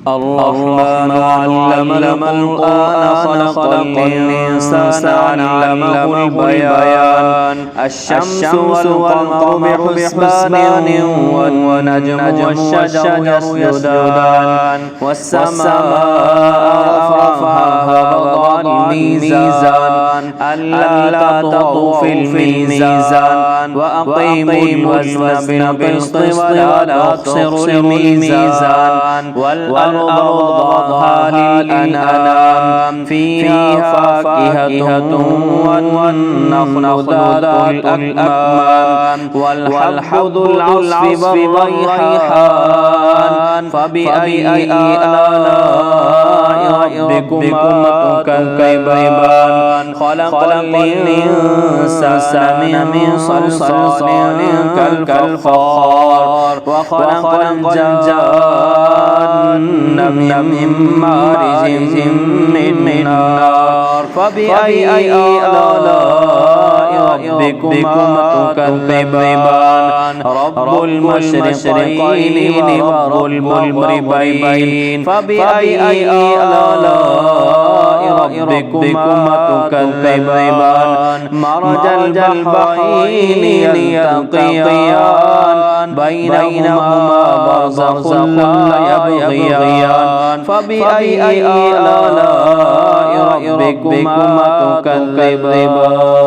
الرحمن علم القرآن خلق الإنسان علمه البيان الشمس والقمر بحسبان والنجم والشجر يسجدان والسماء رفعها ووضع الميزان ألا تطغوا في الميزان وأقيموا الوزن بالقسط ولا تخسروا الميزان والأرض وضعها للأنام فيها فاكهة والنخل ذات الأكمام والحب ذو العصف والريحان فبأي آلاء ربكما تكذبان خلق الإنسان من صلصال كالفخار وخلق الجن من مارج من نار فبأي آلاء ربكما تكذبان رب المشرقين ورب المغربين فبأي آلاء ربكما تكذبان مرج البحرين يلتقيان بينهما برزخ لا يبغيان فبأي آلاء ربكما تكذبان.